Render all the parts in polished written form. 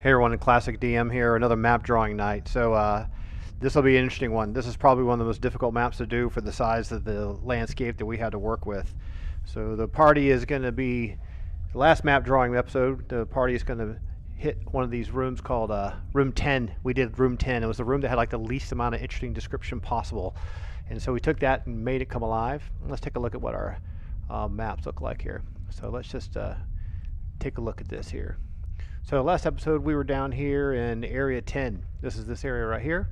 Hey everyone, Classic DM here, another map drawing night. So this will be an interesting one. This is probably one of the most difficult maps to do for the size of the landscape that we had to work with. So the party is going to be, the last map drawing episode, the party is going to hit one of these rooms called room 10. We did room 10. It was the room that had like the least amount of interesting description possible. And so we took that and made it come alive. Let's take a look at what our maps look like here. So let's just take a look at this here. So last episode we were down here in area 10. This is this area right here.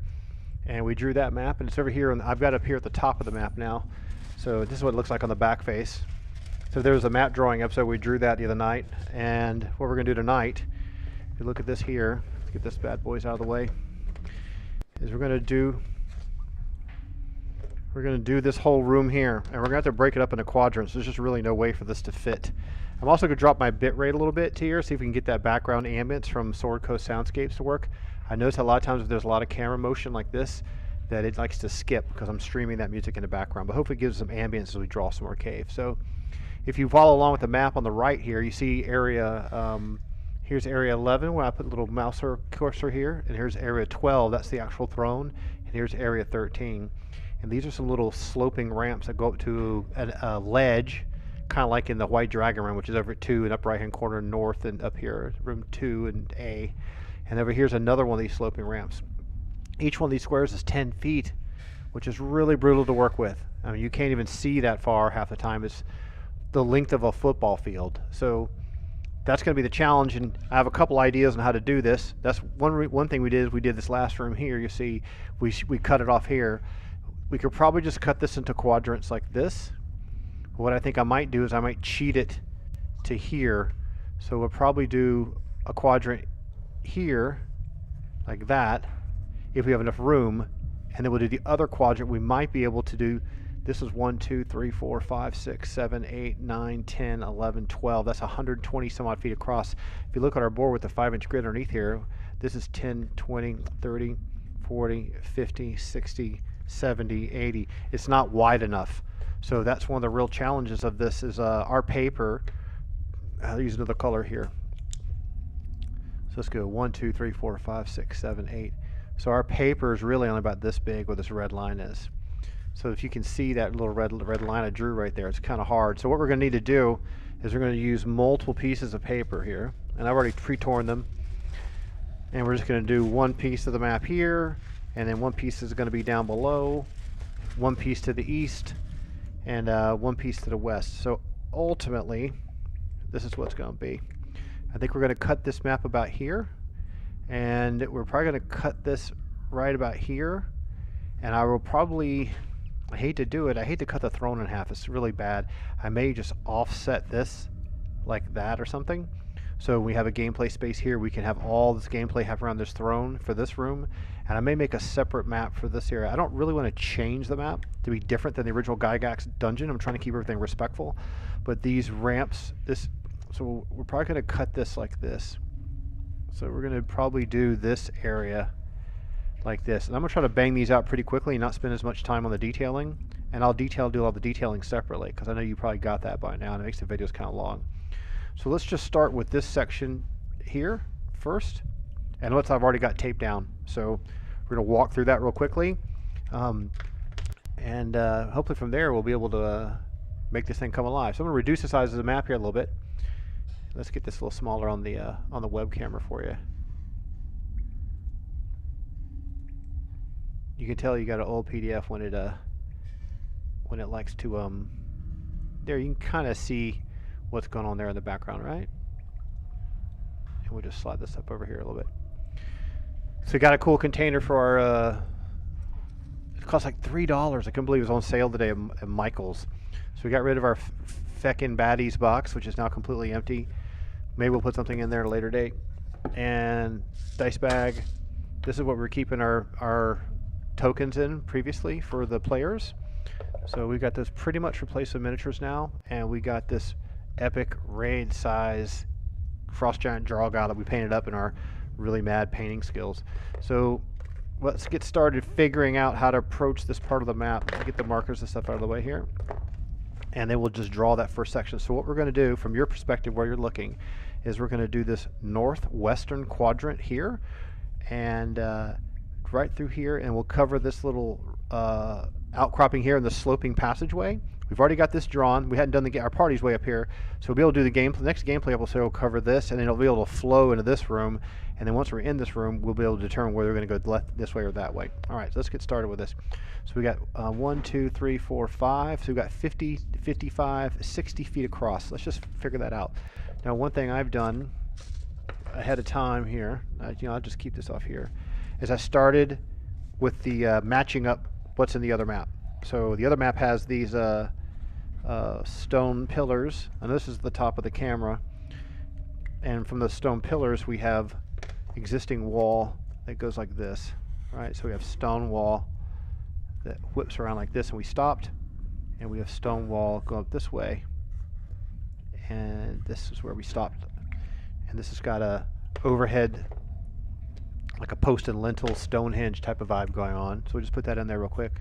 And we drew that map, and it's over here, and I've got it up here at the top of the map now. So this is what it looks like on the back face. So there's a map drawing episode. We drew that the other night. And what we're going to do tonight, if you look at this here, let's get this bad boys out of the way, is we're going to do this whole room here. And we're going to have to break it up into quadrants. There's just really no way for this to fit. I'm also going to drop my bit rate a little bit here, see if we can get that background ambience from Sword Coast Soundscapes to work. I notice a lot of times if there's a lot of camera motion like this, that it likes to skip because I'm streaming that music in the background. But hopefully it gives some ambience as we draw some more cave. So if you follow along with the map on the right here, you see area, here's area 11 where I put a little mouse cursor here, and here's area 12, that's the actual throne, and here's area 13. And these are some little sloping ramps that go up to a ledge, kind of like in the White Dragon room, which is over at 2 and up right hand corner north, and up here room 2 and A. And over here's another one of these sloping ramps. Each one of these squares is 10 feet, which is really brutal to work with. I mean, you can't even see that far half the time. It's the length of a football field. So that's going to be the challenge, and I have a couple ideas on how to do this. That's one thing we did. Is we did this last room here. You see, we cut it off here. We could probably just cut this into quadrants like this. What I think I might do is I might cheat it to here. So we'll probably do a quadrant here, like that, if we have enough room. And then we'll do the other quadrant. We might be able to do, this is 1, 2, 3, 4, 5, 6, 7, 8, 9, 10, 11, 12. That's 120 some odd feet across. If you look at our board with the 5-inch grid underneath here, this is 10, 20, 30, 40, 50, 60, 70, 80. It's not wide enough. So that's one of the real challenges of this is our paper. I'll use another color here. So let's go 1, 2, 3, 4, 5, 6, 7, 8. So our paper is really only about this big where this red line is. So if you can see that little red line I drew right there, it's kind of hard. So what we're going to need to do is we're going to use multiple pieces of paper here. And I've already pre-torn them. And we're just going to do one piece of the map here. And then one piece is going to be down below. One piece to the east. And one piece to the west. So ultimately, this is what's going to be. I think we're going to cut this map about here, and we're probably going to cut this right about here. And I will probably, I hate to do it, I hate to cut the throne in half, it's really bad. I may just offset this like that or something. So we have a gameplay space here, we can have all this gameplay have around this throne for this room. And I may make a separate map for this area. I don't really want to change the map to be different than the original Gygax dungeon. I'm trying to keep everything respectful. But these ramps, so we're probably going to cut this like this. So we're going to probably do this area like this. And I'm going to try to bang these out pretty quickly and not spend as much time on the detailing. And I'll do all the detailing separately, because I know you probably got that by now, and it makes the videos kind of long. So let's just start with this section here first. And I've already got taped down. So we're going to walk through that real quickly. And hopefully from there we'll be able to make this thing come alive. So I'm going to reduce the size of the map here a little bit. Let's get this a little smaller on the web camera for you. You can tell you got an old PDF when it likes to there you can kind of see what's going on there in the background, right? And we'll just slide this up over here a little bit. So we got a cool container for our, it cost like $3. I couldn't believe it was on sale today at Michael's. So we got rid of our Feckin' Baddies box, which is now completely empty. Maybe we'll put something in there at a later date. And dice bag. This is what we're keeping our tokens in previously for the players. So we got this pretty much replaced with miniatures now. And we got this epic raid size frost giant Jarl guy that we painted up in our really mad painting skills. So let's get started figuring out how to approach this part of the map. Get the markers and stuff out of the way here. And then we'll just draw that first section. So what we're going to do from your perspective where you're looking is we're going to do this northwestern quadrant here, and right through here, and we'll cover this little outcropping here in the sloping passageway. We've already got this drawn. We hadn't done our party's way up here, so we'll be able to do the next gameplay episode will cover this, and then it'll be able to flow into this room, and then once we're in this room, we'll be able to determine whether we're going to go left this way or that way. All right, so let's get started with this. So we got 1, 2, 3, 4, 5. So we've got 50, 55, 60 feet across. Let's just figure that out. Now, one thing I've done ahead of time here, I'll just keep this off here, is I started with the matching up what's in the other map. So the other map has these stone pillars, and this is the top of the camera. And from the stone pillars, we have existing wall that goes like this. All right, so we have stone wall that whips around like this, and we stopped. And we have stone wall go up this way, and this is where we stopped. And this has got a overhead, like a post and lintel Stonehenge type of vibe going on. So we'll just put that in there real quick.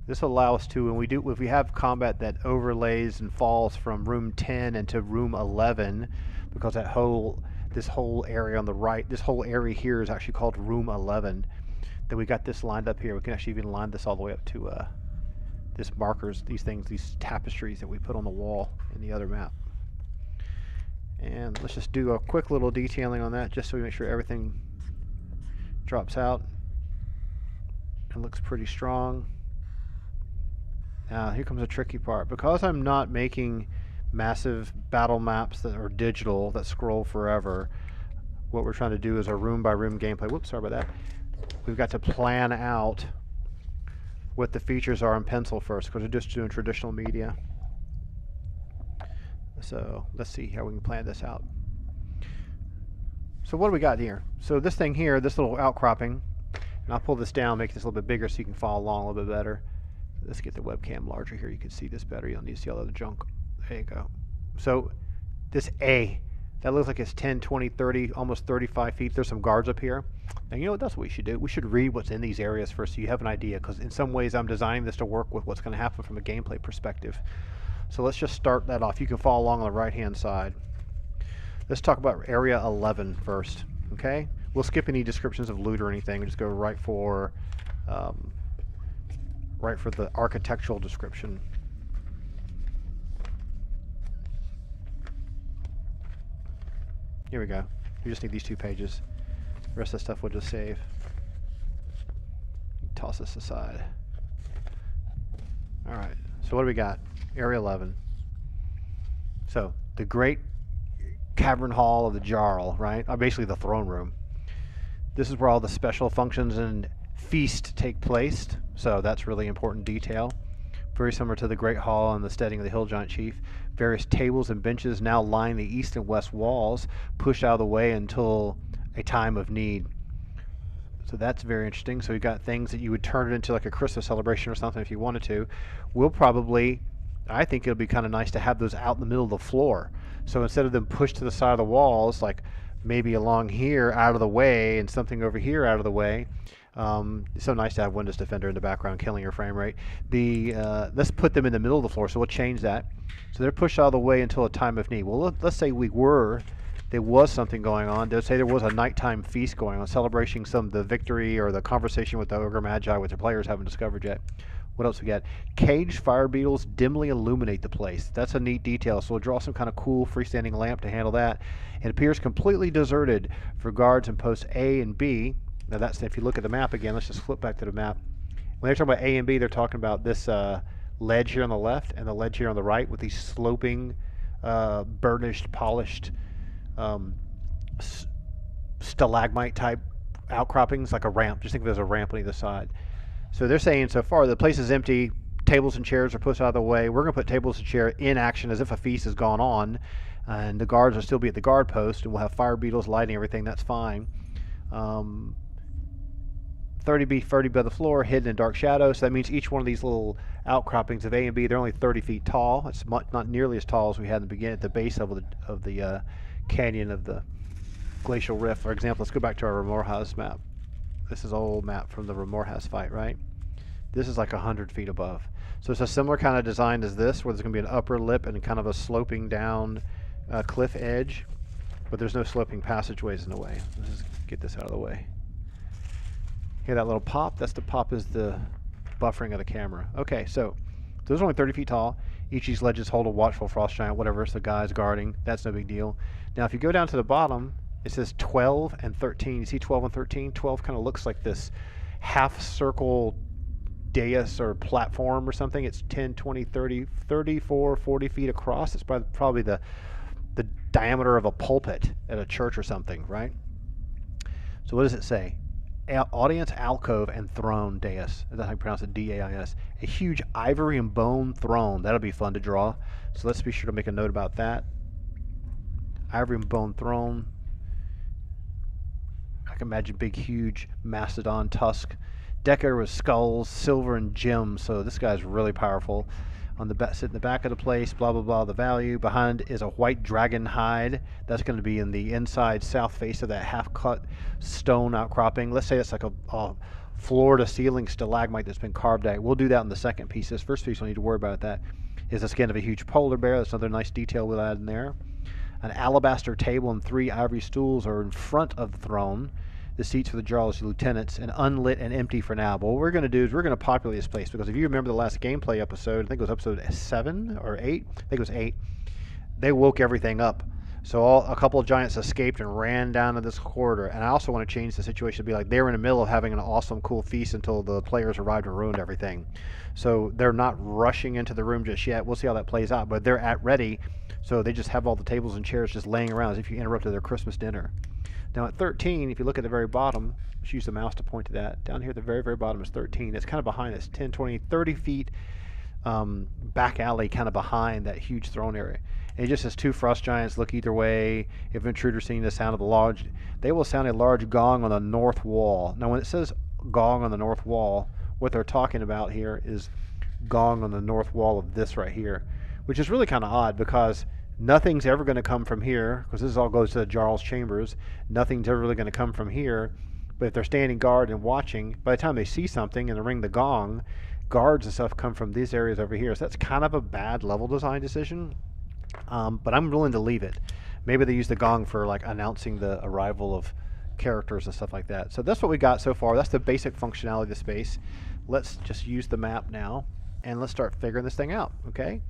This will allow us to, if we have combat that overlays and falls from room 10 into room 11, because this whole area on the right, this whole area here is actually called room 11. Then we got this lined up here. We can actually even line this all the way up to this markers, these tapestries that we put on the wall in the other map. And let's just do a quick little detailing on that, just so we make sure everything drops out and looks pretty strong. Now here comes the tricky part. Because I'm not making massive battle maps that are digital that scroll forever, what we're trying to do is a room by room gameplay. Whoops, sorry about that. We've got to plan out what the features are in pencil first, because we're just doing traditional media. So let's see how we can plan this out. So what do we got here? So this thing here, this little outcropping, and I'll pull this down, make this a little bit bigger so you can follow along a little bit better. Let's get the webcam larger here. You can see this better. You don't need to see all the junk. There you go. So this A, that looks like it's 10, 20, 30, almost 35 feet. There's some guards up here. And you know what? That's what we should do. We should read what's in these areas first so you have an idea, because in some ways I'm designing this to work with what's going to happen from a gameplay perspective. So let's just start that off. You can follow along on the right-hand side. Let's talk about Area 11 first, okay? We'll skip any descriptions of loot or anything. We'll just go right for the architectural description. Here we go. We just need these 2 pages. The rest of the stuff we'll just save. Toss this aside. All right. So what do we got? Area 11. So the great cavern hall of the Jarl, right? Basically the throne room. This is where all the special functions and feast take place. So that's really important detail. Very similar to the Great Hall and the steading of the Hill Giant Chief. Various tables and benches now line the east and west walls, pushed out of the way until a time of need. So that's very interesting. So you've got things that you would turn it into like a Christmas celebration or something if you wanted to. We'll probably, I think it'll be kind of nice to have those out in the middle of the floor. So instead of them pushed to the side of the walls, like maybe along here out of the way and something over here out of the way. It's so nice to have Windows Defender in the background killing your frame rate. Let's put them in the middle of the floor, so we'll change that. So they're pushed out of the way until a time of need. Well, let's say there was something going on. Let's say there was a nighttime feast going on, celebrating the victory or the conversation with the Ogre Magi, which the players haven't discovered yet. What else we got? Caged fire beetles dimly illuminate the place. That's a neat detail. So we'll draw some kind of cool freestanding lamp to handle that. It appears completely deserted for guards in posts A and B. Now that's, if you look at the map again, let's just flip back to the map. When they're talking about A and B, they're talking about this ledge here on the left and the ledge here on the right with these sloping, burnished, polished stalagmite type outcroppings, like a ramp. Just think of it as a ramp on either side. So they're saying so far the place is empty, tables and chairs are pushed out of the way. We're going to put tables and chairs in action as if a feast has gone on, and the guards will still be at the guard post, and we'll have fire beetles lighting everything. That's fine. 30 feet by the floor, hidden in dark shadows. So that means each one of these little outcroppings of A and B, they're only 30 feet tall. It's not nearly as tall as we had in the beginning at the base of the canyon of the Glacial Rift. For example, let's go back to our Remorhaz map. This is an old map from the Remorhaz fight, right? This is like 100 feet above. So it's a similar kind of design as this, where there's going to be an upper lip and kind of a sloping down cliff edge, but there's no sloping passageways in the way. Let's just get this out of the way. Hear that little pop? That's the pop is the buffering of the camera. Okay, so those are only 30 feet tall. Each of these ledges hold a watchful frost giant, whatever it's the guy's guarding. That's no big deal. Now, if you go down to the bottom, it says 12 and 13. You see 12 and 13? 12 kind of looks like this half circle dais or platform or something. It's 10, 20, 30, 34, 40 feet across. It's probably the diameter of a pulpit at a church or something, right? So what does it say? Audience alcove and throne dais. That's how you pronounce it, D-A-I-S. A huge ivory and bone throne. That'll be fun to draw. So let's be sure to make a note about that. Ivory and bone throne. I can imagine big, huge mastodon tusk. Decorated with skulls, silver, and gems. So this guy's really powerful. On the back, sit in the back of the place, blah, blah, blah, the value. Behind is a white dragon hide. That's going to be in the inside south face of that half-cut stone outcropping. Let's say it's like a floor-to-ceiling stalagmite that's been carved out. We'll do that in the second piece. This first piece, we don't need to worry about that. Is the skin of a huge polar bear. That's another nice detail we'll add in there. An alabaster table and 3 ivory stools are in front of the throne. The seats for the Jarl's lieutenants, and unlit and empty for now. But what we're going to do is we're going to populate this place, because if you remember the last gameplay episode, I think it was episode 7 or 8, I think it was 8, they woke everything up. So a couple of giants escaped and ran down to this corridor. And I also want to change the situation to be like they were in the middle of having an awesome, cool feast until the players arrived and ruined everything. So they're not rushing into the room just yet. We'll see how that plays out. But they're at ready, so they just have all the tables and chairs just laying around as if you interrupted their Christmas dinner. Now at 13, if you look at the very bottom, let's use the mouse to point to that. Down here at the very, very bottom is 13. It's kind of behind this 10, 20, 30 feet back alley kind of behind that huge throne area. And it just says 2 frost giants look either way. If intruders sing the sound of the lodge, they will sound a large gong on the north wall. Now when it says gong on the north wall, what they're talking about here is gong on the north wall of this right here, which is really kind of odd because nothing's ever going to come from here, because this all goes to Jarl's chambers. Nothing's ever really going to come from here. But if they're standing guard and watching, by the time they see something and they ring the gong, guards and stuff come from these areas over here. So that's kind of a bad level design decision. But I'm willing to leave it. Maybe they use the gong for like announcing the arrival of characters and stuff like that. So that's what we got so far. That's the basic functionality of the space. Let's just use the map now and let's start figuring this thing out, okay?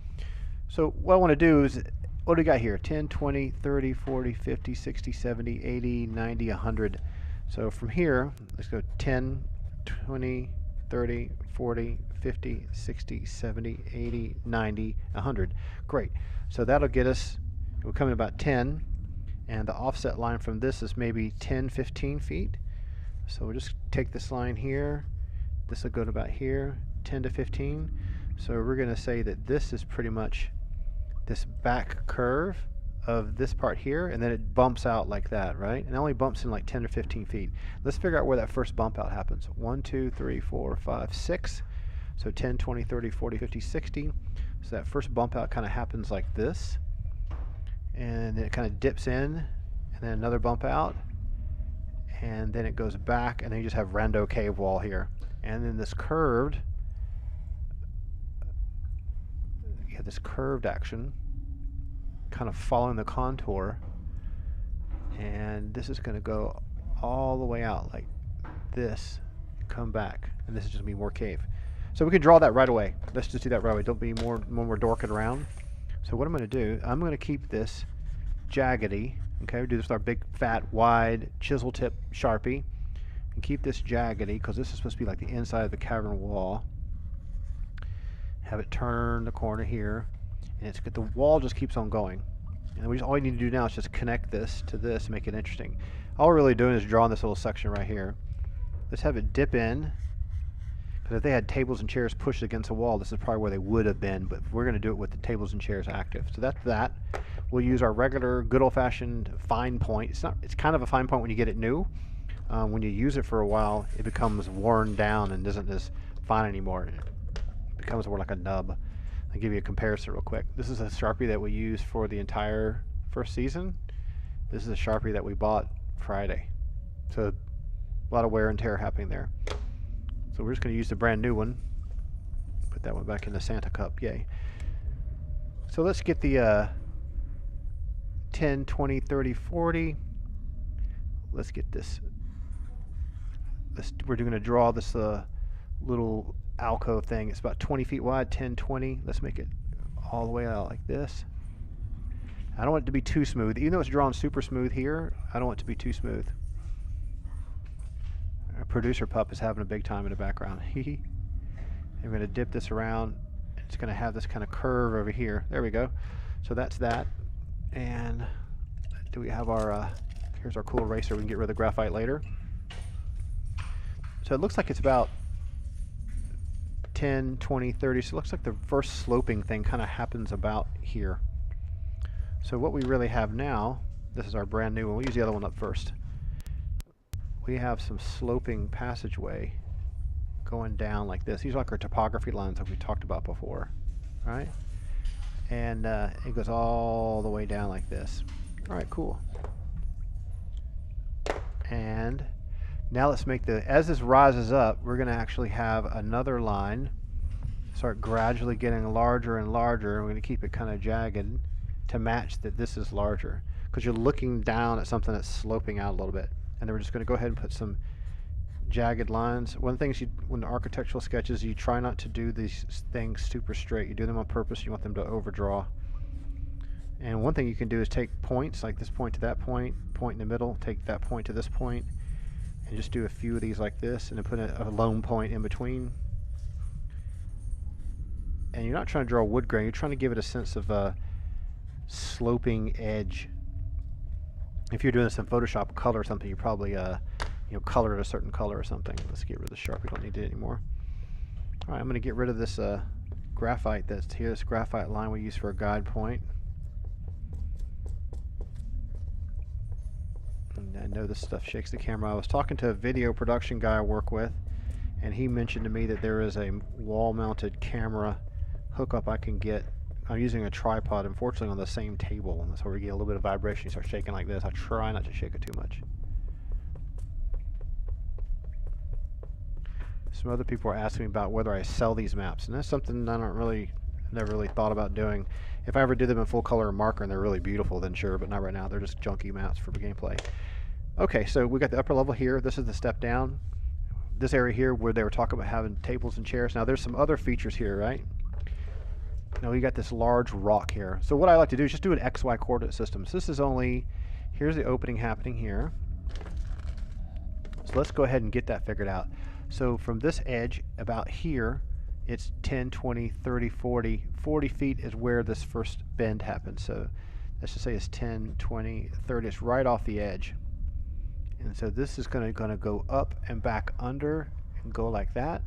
So what I want to do is, what do we got here? 10, 20, 30, 40, 50, 60, 70, 80, 90, 100. So from here, let's go 10, 20, 30, 40, 50, 60, 70, 80, 90, 100. Great. So that'll get us, we're coming about 10, and the offset line from this is maybe 10, 15 feet. So we'll just take this line here. This will go to about here, 10 to 15. So we're going to say that this is pretty much this back curve of this part here, and then it bumps out like that, right? And it only bumps in like 10 or 15 feet. Let's figure out where that first bump out happens. 1, 2, 3, 4, 5, 6. So 10, 20, 30, 40, 50, 60. So that first bump out kind of happens like this. And then it kind of dips in, and then another bump out. And then it goes back, and then you just have rando cave wall here. And then this curved, this curved action kind of following the contour, and this is going to go all the way out like this, come back, and this is just going to be more cave. So we can draw that right away. Let's just do that right away. Don't be more dorking around. So what I'm going to do, I'm going to keep this jaggedy, okay? We do this with our big fat wide chisel tip Sharpie, and keep this jaggedy because this is supposed to be like the inside of the cavern wall. Have it turn the corner here, and it's the wall just keeps on going. And all you need to do now is just connect this to this and make it interesting. All we're really doing is drawing this little section right here. Let's have it dip in, because if they had tables and chairs pushed against the wall, this is probably where they would have been, but we're going to do it with the tables and chairs active. So that's that. We'll use our regular good old-fashioned fine point. It's kind of a fine point when you get it new. When you use it for a while, it becomes worn down and isn't as fine anymore. Becomes more like a nub. I'll give you a comparison real quick. This is a Sharpie that we used for the entire first season. This is a Sharpie that we bought Friday. So a lot of wear and tear happening there. So we're just going to use the brand new one. Put that one back in the Santa cup. Yay. So let's get the 10, 20, 30, 40. Let's get this. We're going to draw this little alcove thing. It's about 20 feet wide, 10, 20. Let's make it all the way out like this. I don't want it to be too smooth. Even though it's drawn super smooth here, I don't want it to be too smooth. Our producer pup is having a big time in the background. And we're going to dip this around. It's going to have this kind of curve over here. There we go. So that's that. And do we have our, here's our cool eraser. We can get rid of the graphite later. So it looks like it's about 10, 20, 30. So it looks like the first sloping thing kind of happens about here. So what we really have now, this is our brand new one. We'll use the other one up first. We have some sloping passageway going down like this. These are like our topography lines that we talked about before, right? And it goes all the way down like this. All right, cool. And now let's make as this rises up, we're going to actually have another line start gradually getting larger and larger. And we're going to keep it kind of jagged to match that this is larger, because you're looking down at something that's sloping out a little bit. And then we're just going to go ahead and put some jagged lines. One of the things when the architectural sketches, you try not to do these things super straight. You do them on purpose. You want them to overdraw. And one thing you can do is take points, like this point to that point, point in the middle, take that point to this point, and just do a few of these like this, and then put a lone point in between. And you're not trying to draw wood grain. You're trying to give it a sense of a sloping edge. If you're doing this in Photoshop color or something, you probably color it a certain color or something. Let's get rid of the Sharpie. We don't need it anymore. All right, I'm going to get rid of this graphite that's here. This graphite line we use for a guide point. And I know this stuff shakes the camera. I was talking to a video production guy I work with, and he mentioned to me that there is a wall-mounted camera hookup I can get. I'm using a tripod, unfortunately, on the same table, and that's where we get a little bit of vibration. You start shaking like this. I try not to shake it too much. Some other people are asking me about whether I sell these maps, and that's something I never really thought about doing. If I ever did them in full color and marker and they're really beautiful, then sure, but not right now. They're just junky maps for gameplay. Okay, so we got the upper level here. This is the step down. This area here where they were talking about having tables and chairs. Now there's some other features here, right? Now we got this large rock here. So what I like to do is just do an XY coordinate system. So this is here's the opening happening here. So let's go ahead and get that figured out. So from this edge about here, it's 10, 20, 30, 40. 40 feet is where this first bend happens. So let's just say it's 10, 20, 30. It's right off the edge. And so this is going to go up and back under and go like that.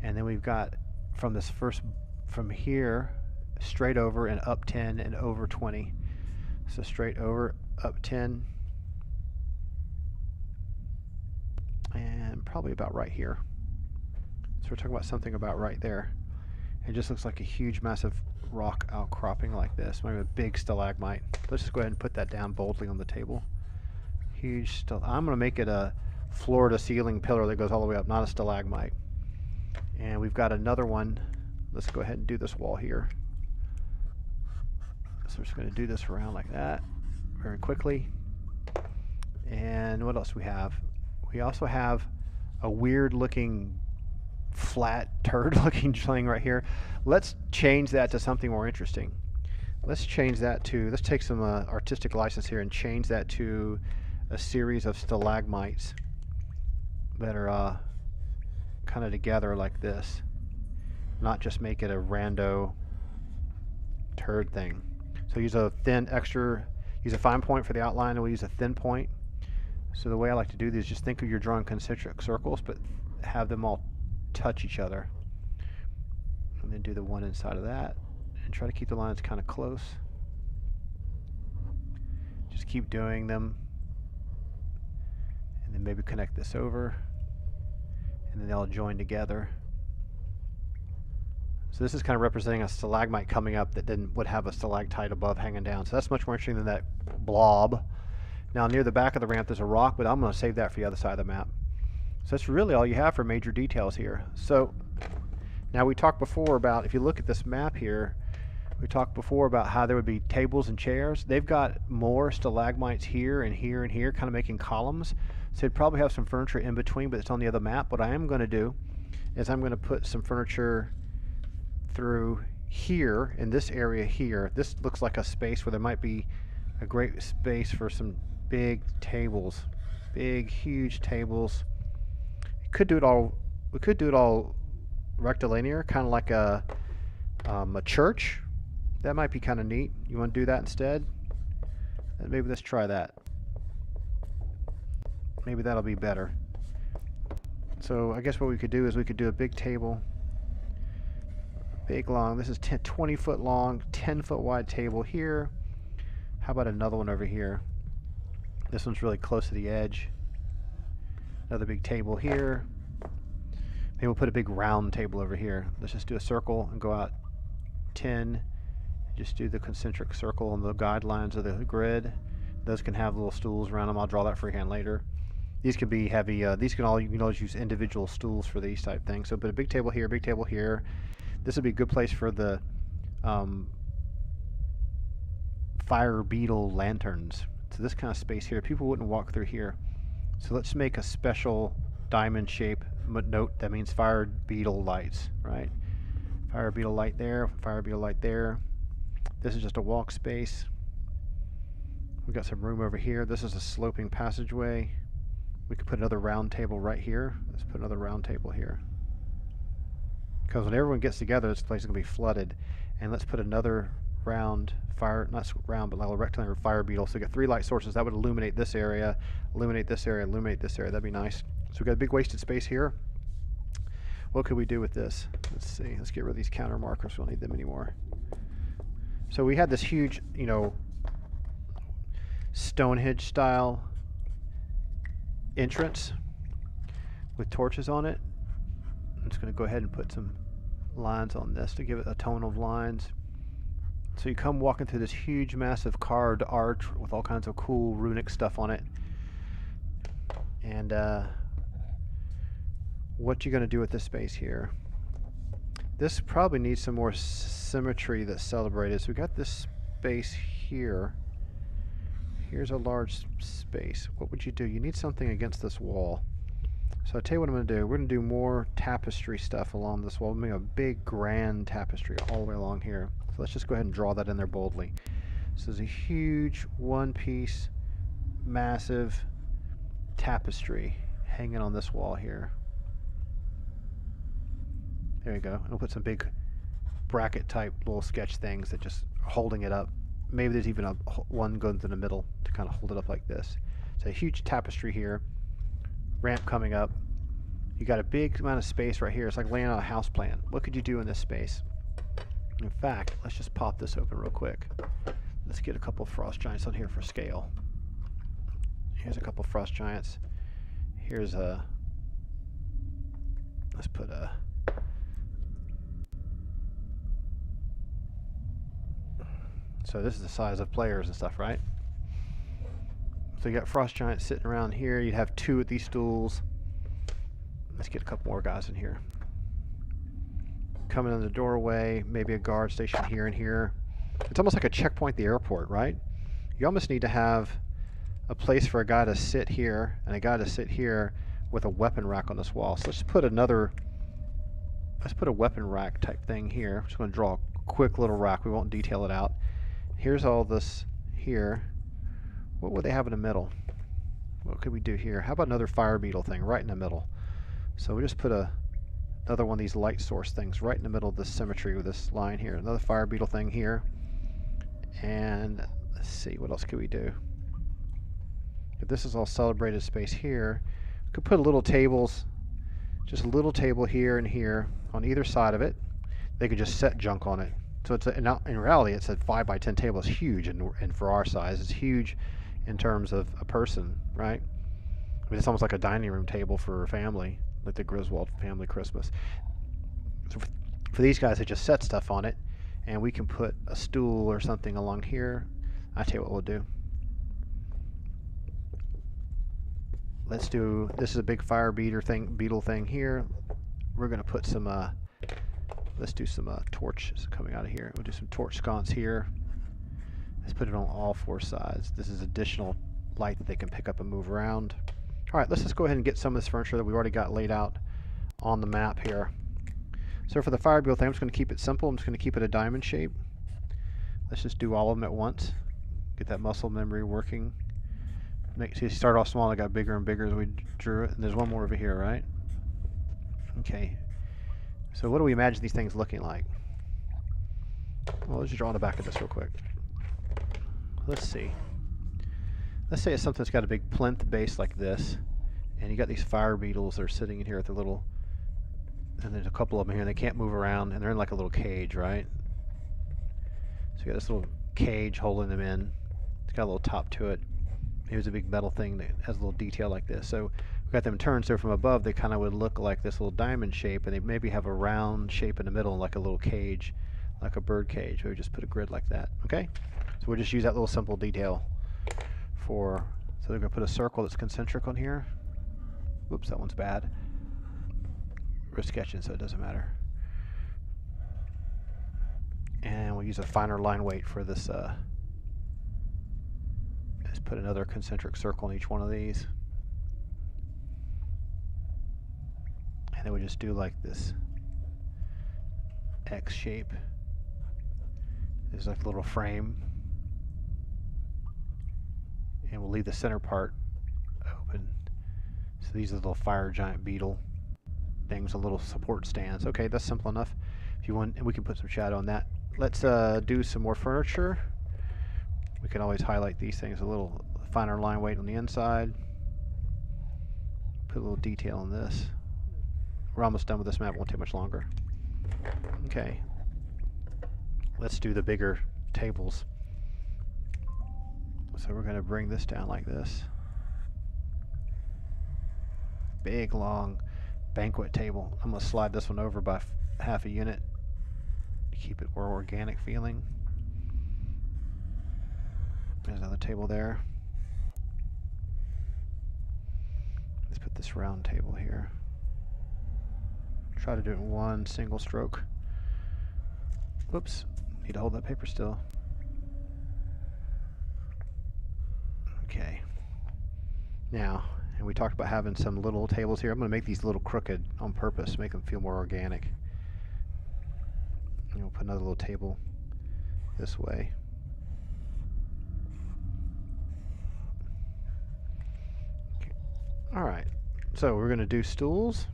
And then we've got from here straight over and up 10 and over 20. So straight over, up 10, and probably about right here. So we're talking about something about right there. It just looks like a huge massive rock outcropping like this, maybe a big stalagmite. Let's just go ahead and put that down boldly on the table. Huge I'm going to make it a floor to ceiling pillar that goes all the way up, not a stalagmite. And we've got another one. Let's go ahead and do this wall here. So we're just going to do this around like that very quickly. And what else do we have? We also have a weird looking flat turd looking thing right here. Let's change that to something more interesting. Let's change that to, let's take some artistic license here and change that to a series of stalagmites that are kind of together like this. Not just make it a rando turd thing. So use a use a fine point for the outline, and we'll use a thin point. So the way I like to do this is just think of you're drawing concentric circles, but have them all touch each other. And then do the one inside of that, and try to keep the lines kind of close. Just keep doing them. And then maybe connect this over, and then they all join together. So this is kind of representing a stalagmite coming up that then would have a stalactite above hanging down. So that's much more interesting than that blob. Now near the back of the ramp there's a rock, but I'm going to save that for the other side of the map. So that's really all you have for major details here. So now we talked before about, if you look at this map here, We talked before about how there would be tables and chairs. They've got more stalagmites here and here and here, kind of making columns. So they'd probably have some furniture in between, but it's on the other map. What I am going to do is I'm going to put some furniture through here, in this area here. This looks like a space where there might be a great space for some big tables. Big, huge tables. We could do it all rectilinear, kind of like a church. That might be kind of neat. You want to do that instead? Maybe let's try that. Maybe that'll be better. So I guess what we could do is we could do a big table. Big long. This is 20 foot long, 10 foot wide table here. How about another one over here? This one's really close to the edge. Another big table here. Maybe we'll put a big round table over here. Let's just do a circle and go out 10. Just do the concentric circle and the guidelines of the grid. Those can have little stools around them. I'll draw that freehand later. These could be heavy. These can all, you can always use individual stools for these type things. So put a big table here, big table here. This would be a good place for the fire beetle lanterns. So this kind of space here, people wouldn't walk through here. So let's make a special diamond shape note that means fire beetle lights, right? Fire beetle light there, fire beetle light there. This is just a walk space. We've got some room over here. This is a sloping passageway. We could put another round table right here. Let's put another round table here. Because when everyone gets together, this place is going to be flooded. And let's put another round fire, not round, but like a rectangular fire beetle. So we got 3 light sources. That would illuminate this area, illuminate this area, illuminate this area. That'd be nice. So we've got a big wasted space here. What could we do with this? Let's see. Let's get rid of these counter markers. We don't need them anymore. So we had this huge, you know, Stonehenge style entrance with torches on it. I'm just going to go ahead and put some lines on this to give it a tone of lines. So you come walking through this huge massive carved arch with all kinds of cool runic stuff on it. And what you're going to do with this space here. This probably needs some more symmetry that's celebrated. So we got this space here. Here's a large space. What would you do? You need something against this wall. So I'll tell you what I'm going to do. We're going to do more tapestry stuff along this wall. We'll make a big grand tapestry all the way along here. So let's just go ahead and draw that in there boldly. So there's a huge one-piece, massive tapestry hanging on this wall here. There you go. And we'll put some big bracket type little sketch things that just are holding it up. Maybe there's even one going through the middle to kind of hold it up like this. It's a huge tapestry here. Ramp coming up. You got a big amount of space right here. It's like laying out a house plan. What could you do in this space? In fact, let's just pop this open real quick. Let's get a couple frost giants on here for scale. Here's a couple frost giants. Here's a, let's put a, so this is the size of players and stuff, right? So you got frost giants sitting around here. You'd have 2 at these stools. Let's get a couple more guys in here. Coming in the doorway, maybe a guard station here and here. It's almost like a checkpoint at the airport, right? You almost need to have a place for a guy to sit here and a guy to sit here with a weapon rack on this wall. So let's put another, let's put a weapon rack type thing here. I'm just going to draw a quick little rack. We won't detail it out. Here's all this here. What would they have in the middle? What could we do here? How about another fire beetle thing right in the middle? So we just put another one of these light source things right in the middle of this symmetry with this line here. Another fire beetle thing here. And let's see, what else could we do? If this is all celebrated space here, we could put little tables, just a little table here and here on either side of it. They could just set junk on it. So it's in reality, it's a 5 by 10 table. It's huge, and for our size, it's huge in terms of a person, right? I mean, it's almost like a dining room table for a family, like the Griswold family Christmas. So for these guys, they just set stuff on it, and we can put a stool or something along here. I'll tell you what we'll do. Let's do, this is a big fire beetle thing here. We're going to put some, Let's do some torches coming out of here. We'll do some torch sconce here. Let's put it on all four sides. This is additional light that they can pick up and move around. All right, let's just go ahead and get some of this furniture that we've already got laid out on the map here. So for the fire build thing, I'm just going to keep it simple. I'm just going to keep it a diamond shape. Let's just do all of them at once. Get that muscle memory working. See, start off small, it got bigger and bigger as we drew it. And there's one more over here, right? Okay. So what do we imagine these things looking like? Well, let's just draw on the back of this real quick. Let's see. Let's say it's something that's got a big plinth base like this, and you got these fire beetles that are sitting in here at the little, and there's a couple of them here, and they can't move around, and they're in like a little cage, right? So you got this little cage holding them in. It's got a little top to it. Here's a big metal thing that has a little detail like this. So we've got them turned so from above they kind of would look like this little diamond shape, and they maybe have a round shape in the middle, like a little cage, like a bird cage. We just put a grid like that. Okay? So we'll just use that little simple detail for. So they're going to put a circle that's concentric on here. Whoops, that one's bad. We're sketching, so it doesn't matter. And we'll use a finer line weight for this. Let's put another concentric circle in each one of these. And then we just do like this X shape. There's like a little frame. And we'll leave the center part open. So these are the little fire giant beetle things, a little support stands. Okay, that's simple enough. If you want, and we can put some shadow on that. Let's do some more furniture. We can always highlight these things a little finer line weight on the inside. Put a little detail on this. We're almost done with this map, won't take much longer. Okay. Let's do the bigger tables. So we're going to bring this down like this. Big, long banquet table. I'm going to slide this one over by half a unit to keep it more organic feeling. There's another table there. Let's put this round table here. Try to do it in one single stroke. Whoops, need to hold that paper still. Okay. Now, and we talked about having some little tables here. I'm going to make these a little crooked on purpose, make them feel more organic. And we'll put another little table this way. Alright, so we're going to do stools.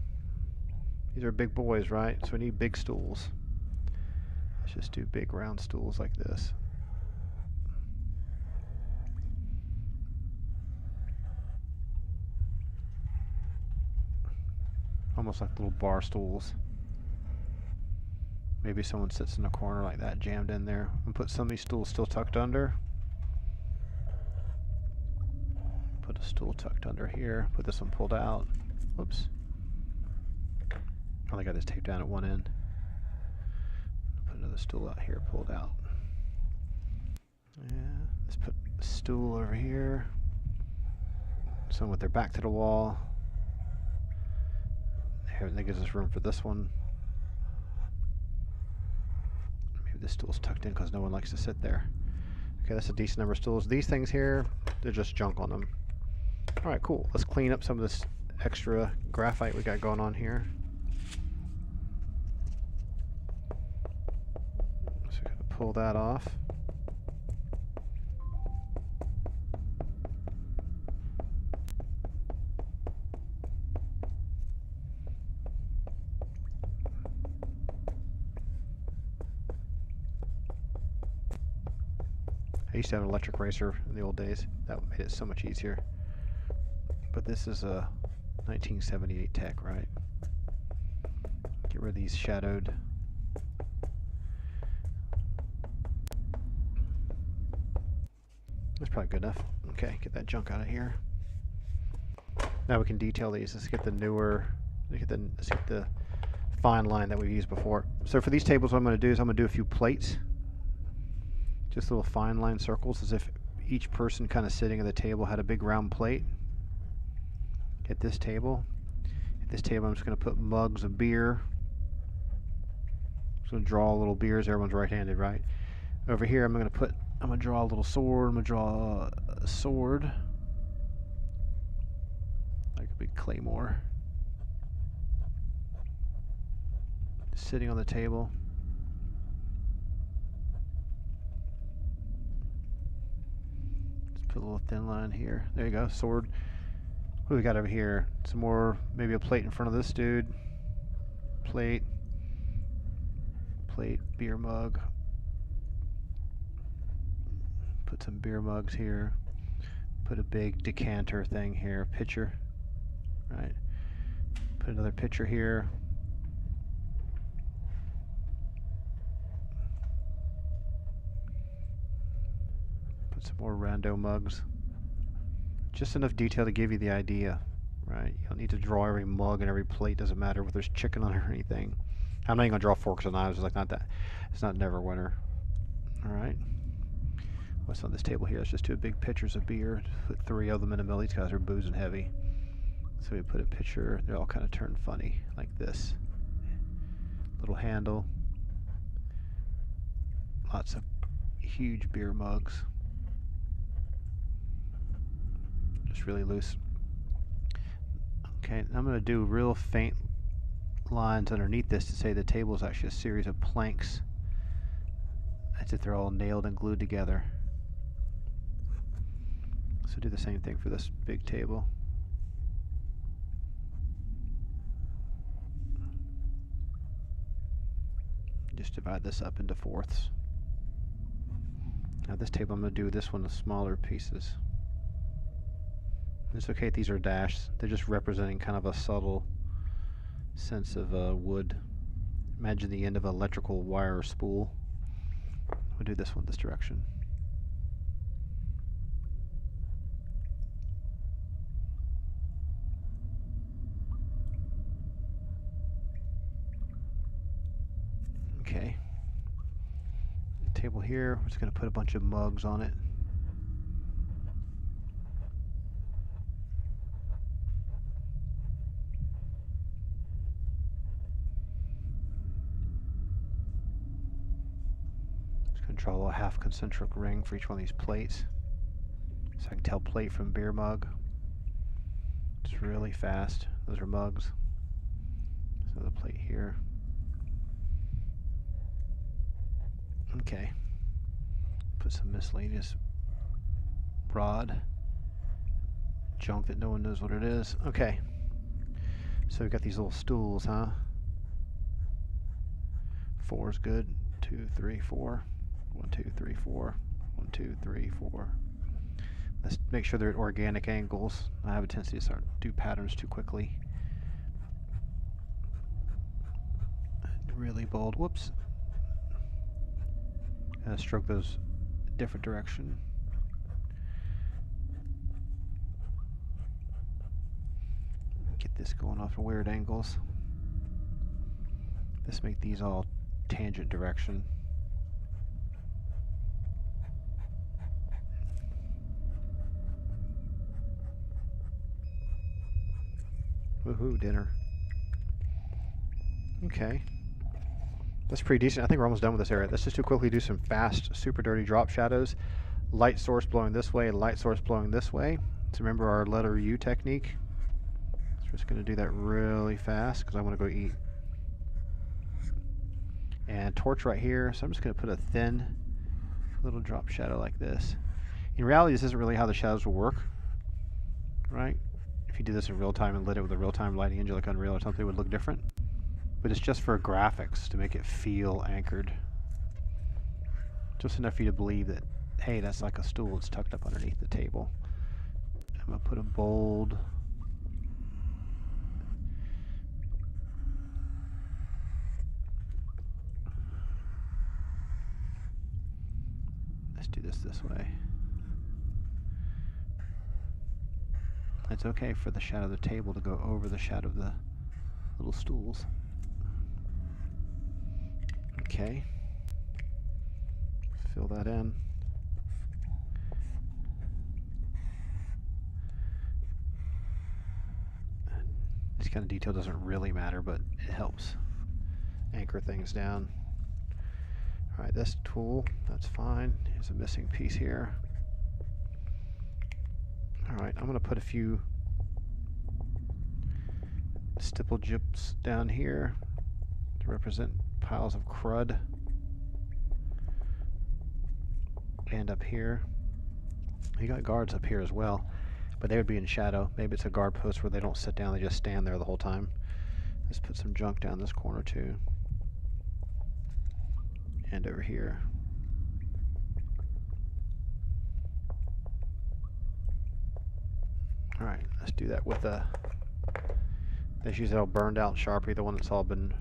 These are big boys, right? So we need big stools. Let's just do big round stools like this. Almost like little bar stools. Maybe someone sits in a corner like that, jammed in there. And put some of these stools still tucked under. Put a stool tucked under here. Put this one pulled out. Whoops. I only got this taped down at one end. Put another stool out here, pulled out. Yeah. Let's put a stool over here. Someone with their back to the wall. There, that gives us room for this one. Maybe this stool's tucked in because no one likes to sit there. Okay, that's a decent number of stools. These things here, they're just junk on them. Alright, cool. Let's clean up some of this extra graphite we got going on here. So we're going to pull that off. I used to have an electric racer in the old days. That made it so much easier. But this is a 1978 tech, right? Get rid of these shadowed. That's probably good enough. Okay, get that junk out of here. Now we can detail these. Let's get the newer, let's get the fine line that we've used before. So for these tables, what I'm going to do is I'm going to do a few plates. Just little fine line circles, as if each person kind of sitting at the table had a big round plate. At this table, I'm just going to put mugs of beer. So draw little beers. Everyone's right-handed, right? Over here, I'm gonna draw a little sword. I'm gonna draw a sword, like a big claymore, sitting on the table. Just put a little thin line here. There you go, sword. What do we got over here? Some more, maybe a plate in front of this dude. Plate, beer mug. Put some beer mugs here. Put a big decanter thing here, pitcher, right? Put another pitcher here. Put some more rando mugs. Just enough detail to give you the idea, right? You don't need to draw every mug and every plate. Doesn't matter if there's chicken on it or anything. I'm not even gonna draw forks and knives. It's like not that. It's not Neverwinter. All right. What's on this table here? Let's just do big pitchers of beer. Put 3 of them in the middle. These guys are boozing heavy. So we put a pitcher. They're all kind of turned funny, like this. Little handle. Lots of huge beer mugs. Just really loose. Okay, I'm going to do real faint lines underneath this to say the table is actually a series of planks. As if they're all nailed and glued together. So do the same thing for this big table. Just divide this up into fourths. Now this table, I'm going to do this one in smaller pieces. It's okay if these are dashed. They're just representing kind of a subtle sense of wood. Imagine the end of an electrical wire or spool. We'll do this one this direction. Okay. The table here, we're just going to put a bunch of mugs on it. Draw a half concentric ring for each one of these plates so I can tell plate from beer mug. It's really fast. Those are mugs. So the plate here. Okay. Put some miscellaneous rod. Junk that no one knows what it is. Okay. So we've got these little stools, huh? 4 is good. 2, 3, 4. 1, 2, 3, 4. 1, 2, 3, 4. Let's make sure they're at organic angles. I have a tendency to start do patterns too quickly. Really bold. Whoops. Stroke those different direction. Get this going off of weird angles. Let's make these all tangent direction. Woohoo, dinner. Okay. That's pretty decent. I think we're almost done with this area. Let's just quickly do some fast, super dirty drop shadows. Light source blowing this way, light source blowing this way. So remember our letter U technique. So we're just going to do that really fast because I want to go eat. And torch right here. So I'm just going to put a thin little drop shadow like this. In reality, this isn't really how the shadows will work, right? If you did this in real time and lit it with a real-time lighting engine like Unreal or something, it would look different. But it's just for graphics to make it feel anchored. Just enough for you to believe that, hey, that's like a stool that's tucked up underneath the table. I'm going to put a bold. Let's do this way. It's okay for the shadow of the table to go over the shadow of the little stools. Okay. Fill that in. This kind of detail doesn't really matter, but it helps anchor things down. Alright, this tool, that's fine. Here's a missing piece here. Alright, I'm going to put a few stipple gyps down here to represent piles of crud. And up here. You got guards up here as well, but they would be in shadow. Maybe it's a guard post where they don't sit down, they just stand there the whole time. Let's put some junk down this corner too. And over here. Alright, let's do that with a... Let's use that old burned out Sharpie, the one that's all been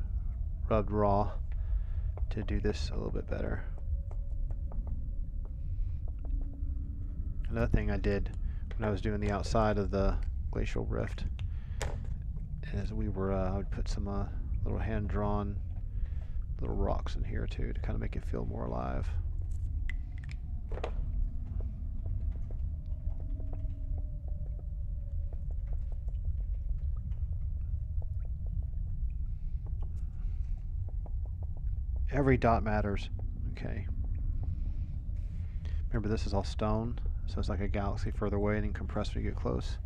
rubbed raw, to do this a little bit better. Another thing I did when I was doing the outside of the Glacial Rift is I would put some little hand-drawn little rocks in here too to kind of make it feel more alive. Every dot matters. Okay. Remember, this is all stone, so it's like a galaxy further away and then compressed when you get close.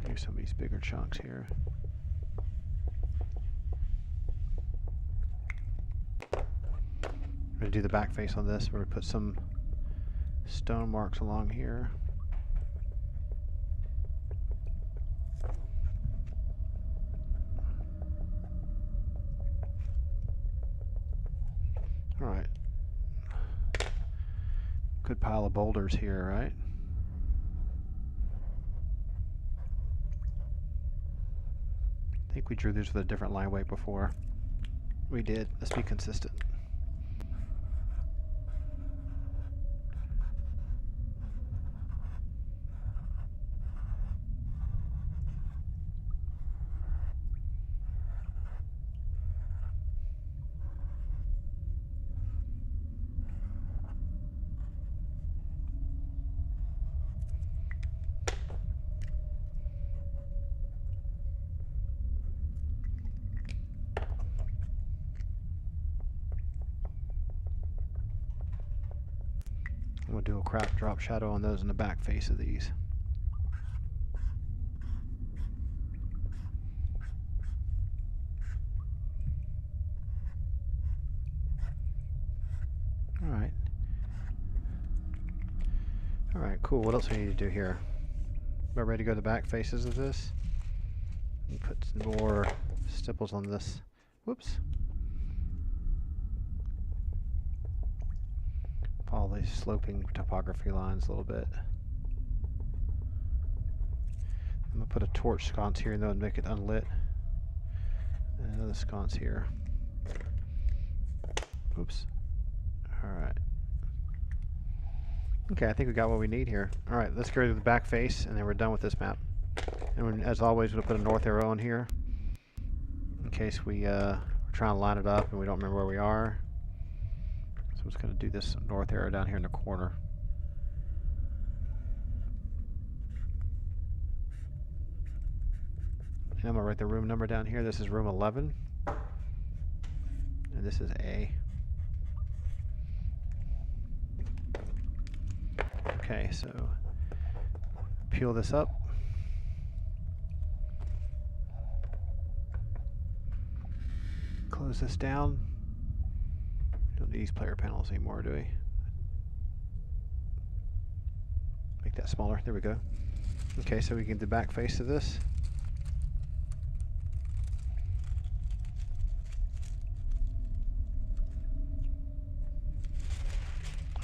Here's some of these bigger chunks here. I'm going to do the back face on this. We're going to put some stone marks along here. Alright. Good pile of boulders here, right? I think we drew these with a different line weight before. We did. Let's be consistent. I'm going to do a craft drop shadow on those in the back face of these. Alright. Alright, cool. What else do we need to do here? About ready to go to the back faces of this? And put some more stipples on this. Whoops. Follow these sloping topography lines a little bit. I'm going to put a torch sconce here though and make it unlit. And another sconce here. Oops. Alright. Okay, I think we got what we need here. Alright, let's go to the back face and then we're done with this map. And as always, we'll put a north arrow on here in case we're trying to line it up and we don't remember where we are. So I'm just going to do this north arrow down here in the corner. And I'm going to write the room number down here. This is room 11. And this is A. Okay, so peel this up. Close this down. Don't need these player panels anymore, do we? Make that smaller. There we go. Okay, so we can do the back face of this.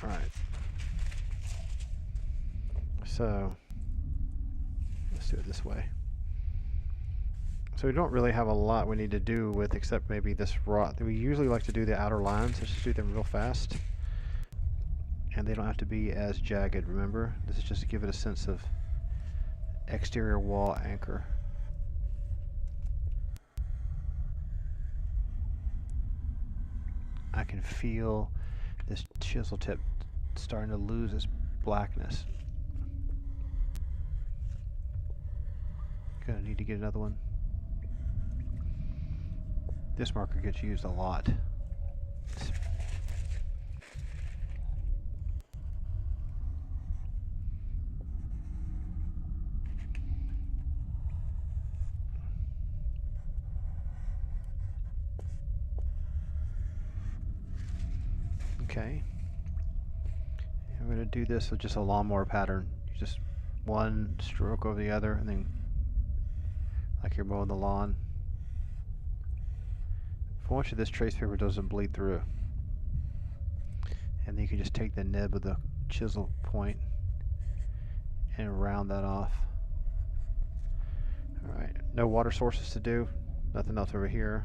Alright. So let's do it this way. So we don't really have a lot we need to do with except maybe this rot. We usually like to do the outer lines. Let's just do them real fast. And they don't have to be as jagged, remember? This is just to give it a sense of exterior wall anchor. I can feel this chisel tip starting to lose its blackness. Gonna need to get another one. This marker gets used a lot. Okay. And we're going to do this with just a lawnmower pattern. Just one stroke over the other, and then like you're mowing the lawn. I want you this trace paper doesn't bleed through. And then you can just take the nib of the chisel point and round that off. Alright, no water sources to do. Nothing else over here.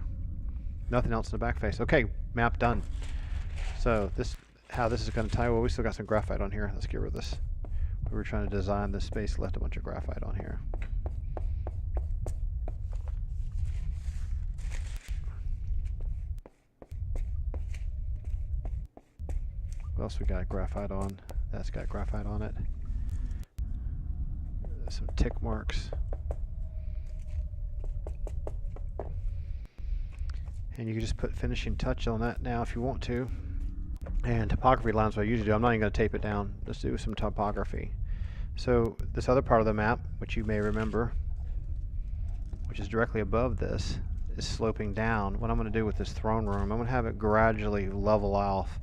Nothing else in the back face. Okay, map done. So how this is going to tie. Well, we still got some graphite on here. Let's get rid of this. We were trying to design this space, left a bunch of graphite on here. What else we got graphite on? That's got graphite on it. Some tick marks. And you can just put finishing touch on that now if you want to. And topography lines, what I usually do, I'm not even going to tape it down. Let's do some topography. So this other part of the map, which you may remember, which is directly above this, is sloping down. What I'm going to do with this throne room, I'm going to have it gradually level off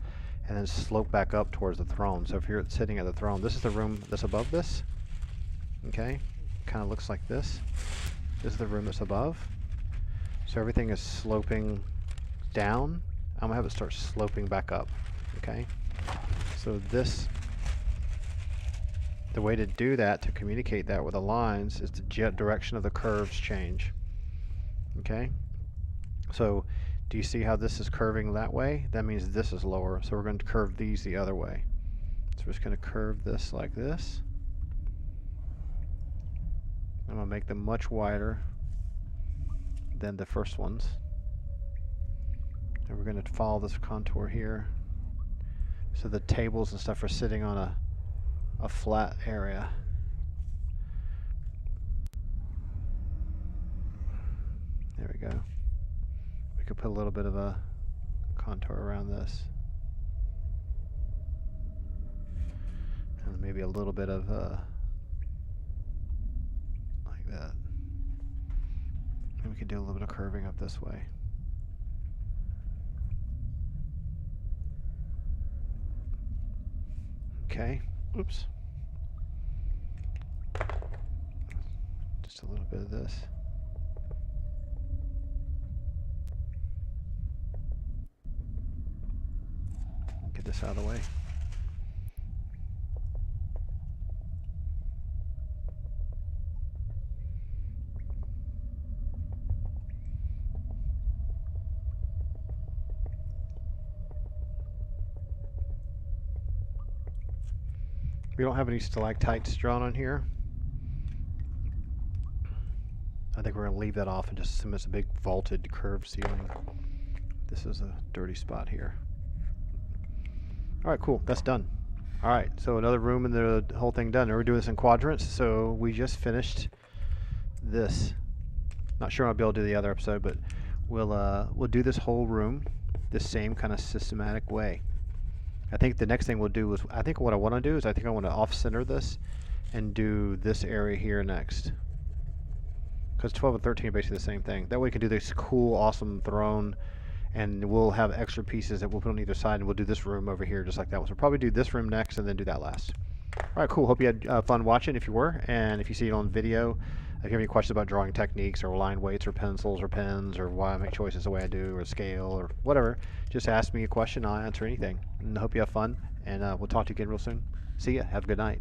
and then slope back up towards the throne. So if you're sitting at the throne, this is the room that's above this. Okay, kind of looks like this. This is the room that's above. So everything is sloping down. I'm going to have it start sloping back up. Okay, so this, the way to do that, to communicate that with the lines, is the direction of the curves change. Okay, so do you see how this is curving that way? That means this is lower, so we're going to curve these the other way. So we're just going to curve this like this. I'm going to make them much wider than the first ones. And we're going to follow this contour here. So the tables and stuff are sitting on a flat area. There we go. We could put a little bit of a contour around this. And maybe a little bit of like that. And we could do a little bit of curving up this way. Okay, oops. Just a little bit of this. Get this out of the way. We don't have any stalactites drawn on here. I think we're going to leave that off and just assume it's a big vaulted curved ceiling. This is a dirty spot here. Alright, cool. That's done. Alright, so another room and the whole thing done. We're doing this in quadrants, so we just finished this. Not sure I'll be able to do the other episode, but we'll do this whole room the same kind of systematic way. I think the next thing we'll do is, I think what I want to do is, I think I want to off-center this and do this area here next. Because 12 and 13 are basically the same thing. That way we can do this cool, awesome throne, and we'll have extra pieces that we'll put on either side, and we'll do this room over here just like that one. So we'll probably do this room next and then do that last. Alright, cool. Hope you had fun watching if you were, and if you see it on video, if you have any questions about drawing techniques or line weights or pencils or pens or why I make choices the way I do or scale or whatever, just ask me a question. I'll answer anything. And I hope you have fun, and we'll talk to you again real soon. See ya. Have a good night.